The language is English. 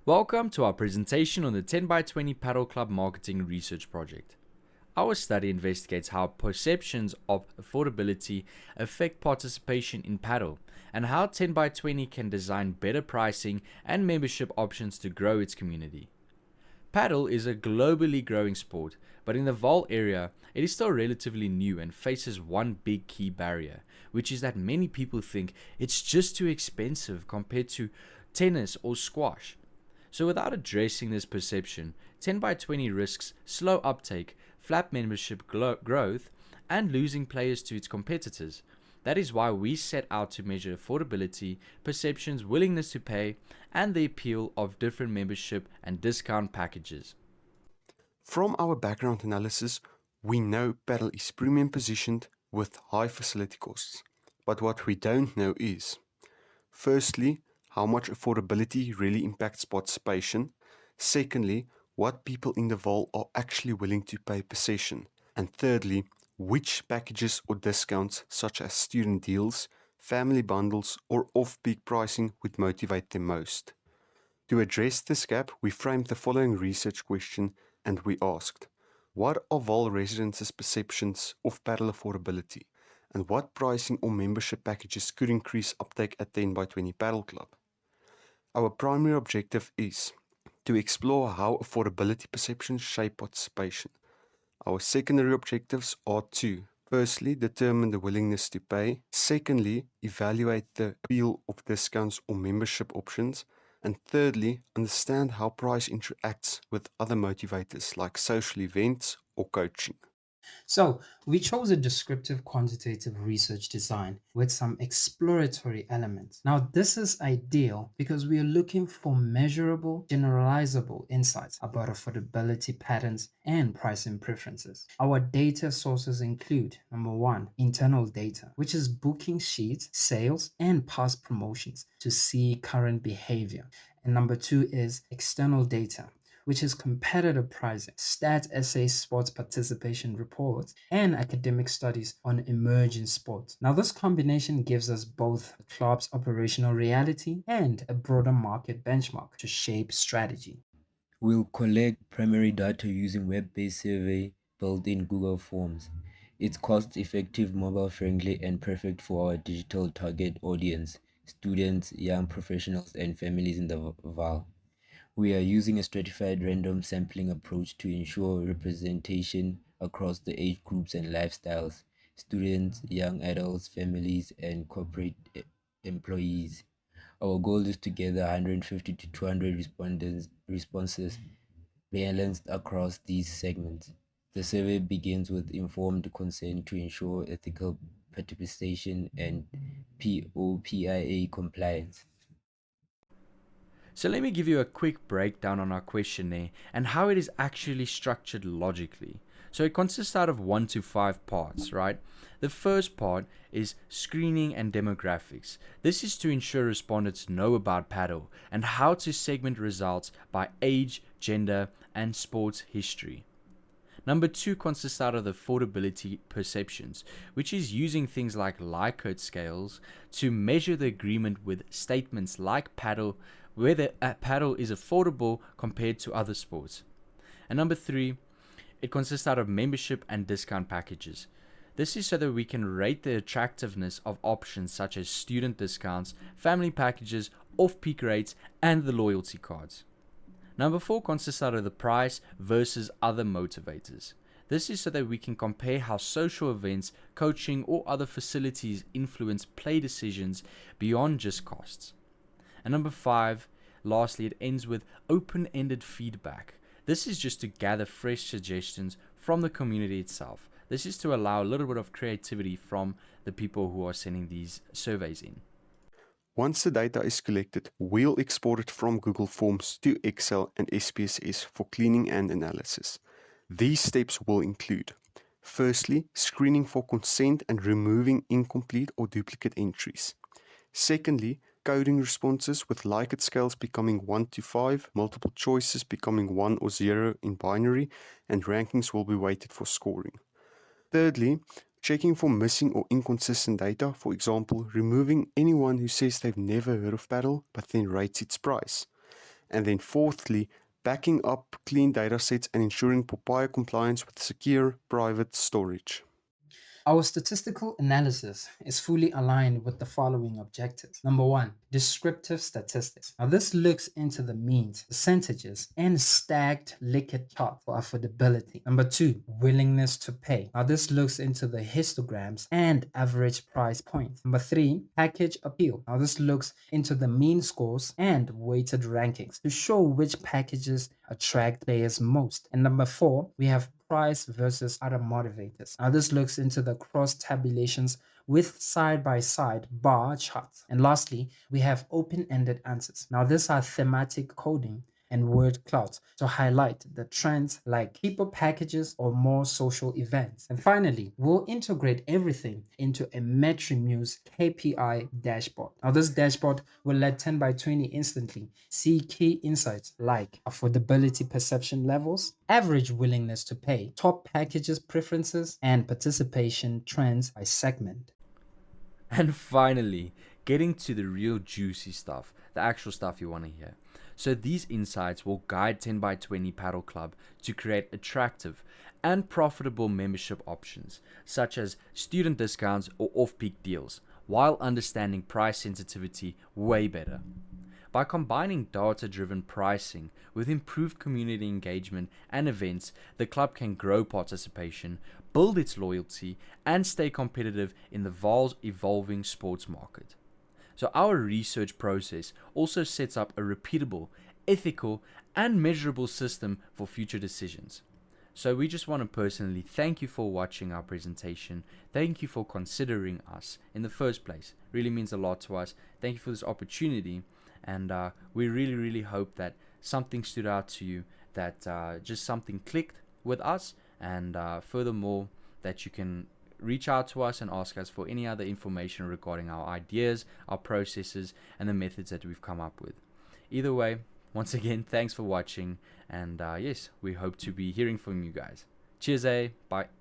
Welcome to our presentation on the 10 by 20 Paddle Club Marketing Research Project. Our study investigates how perceptions of affordability affect participation in paddle and how 10 by 20 can design better pricing and membership options to grow its community. Paddle is a globally growing sport, but in the Vaal area, it is still relatively new and faces one big key barrier, which is that many people think it's just too expensive compared to tennis or squash. So without addressing this perception, 10 by 20 risks slow uptake, flat membership growth, and losing players to its competitors. That is why we set out to measure affordability, perceptions, willingness to pay, and the appeal of different membership and discount packages. From our background analysis, we know paddle is premium positioned with high facility costs. But what we don't know is, firstly, how much affordability really impacts participation. Secondly, what people in the Vaal are actually willing to pay per session. And thirdly, which packages or discounts such as student deals, family bundles or off-peak pricing would motivate them most. To address this gap, we framed the following research question and we asked, what are Vaal residents' perceptions of paddle affordability? And what pricing or membership packages could increase uptake at 10 by 20 Paddle Club? Our primary objective is to explore how affordability perceptions shape participation. Our secondary objectives are to, firstly, determine the willingness to pay. Secondly, evaluate the appeal of discounts or membership options. And thirdly, understand how price interacts with other motivators like social events or coaching. So, we chose a descriptive quantitative research design with some exploratory elements. Now, this is ideal because we are looking for measurable, generalizable insights about affordability patterns and pricing preferences. Our data sources include number one, internal data, which is booking sheets, sales, and past promotions to see current behavior. And number two is external data, which is competitive pricing, stat essay sports participation reports, and academic studies on emerging sports. Now, this combination gives us both the club's operational reality and a broader market benchmark to shape strategy. We'll collect primary data using web-based survey built in Google Forms. It's cost-effective, mobile-friendly, and perfect for our digital target audience, students, young professionals, and families in the Vaal. We are using a stratified random sampling approach to ensure representation across the age groups and lifestyles, students, young adults, families, and corporate employees. Our goal is to gather 150 to 200 responses balanced across these segments. The survey begins with informed consent to ensure ethical participation and POPIA compliance. So let me give you a quick breakdown on our questionnaire and how it is actually structured logically. So it consists out of 1 to 5 parts, right? The first part is screening and demographics. This is to ensure respondents know about paddle and how to segment results by age, gender, and sports history. Number 2 consists out of the affordability perceptions, which is using things like Likert scales to measure the agreement with statements like paddle, whether a paddle is affordable compared to other sports. And number 3, it consists out of membership and discount packages. This is so that we can rate the attractiveness of options such as student discounts, family packages, off-peak rates, and the loyalty cards. Number 4 consists out of the price versus other motivators. This is so that we can compare how social events, coaching, or other facilities influence play decisions beyond just costs. And number 5, lastly, it ends with open-ended feedback. This is just to gather fresh suggestions from the community itself. This is to allow a little bit of creativity from the people who are sending these surveys in. Once the data is collected, we'll export it from Google Forms to Excel and SPSS for cleaning and analysis. These steps will include, firstly, screening for consent and removing incomplete or duplicate entries. Secondly, coding responses with Likert scales becoming 1 to 5, multiple choices becoming 1 or 0 in binary, and rankings will be weighted for scoring. Thirdly, checking for missing or inconsistent data, for example, removing anyone who says they've never heard of paddle but then rates its price. And then fourthly, backing up clean datasets and ensuring POPIA compliance with secure private storage. Our statistical analysis is fully aligned with the following objectives. Number one, descriptive statistics. Now, this looks into the means, percentages, and stacked Likert chart for affordability. Number two, willingness to pay. Now, this looks into the histograms and average price points. Number three, package appeal. Now, this looks into the mean scores and weighted rankings to show which packages attract players most. And number four, we have price versus other motivators. Now, this looks into the cross tabulations with side-by-side bar charts. And lastly, we have open-ended answers. Now, these are thematic coding and word clouds to highlight the trends like cheaper packages or more social events. And finally, we'll integrate everything into a MetriMuse KPI dashboard. Now, this dashboard will let 10 by 20 instantly see key insights like affordability perception levels, average willingness to pay, top packages preferences, and participation trends by segment. And finally, getting to the real juicy stuff, the actual stuff you want to hear. So these insights will guide 10 by 20 Paddle Club to create attractive and profitable membership options, such as student discounts or off-peak deals, while understanding price sensitivity way better. By combining data-driven pricing with improved community engagement and events, the club can grow participation, build its loyalty, and stay competitive in the evolving sports market. So our research process also sets up a repeatable, ethical, and measurable system for future decisions. So we just want to personally thank you for watching our presentation. Thank you for considering us in the first place. It really means a lot to us. Thank you for this opportunity. And we really hope that something stood out to you, that just something clicked with us, and furthermore, that you can reach out to us and ask us for any other information regarding our ideas, our processes, and the methods that we've come up with. Either way, once again, thanks for watching, and yes, we hope to be hearing from you guys. Cheers, bye.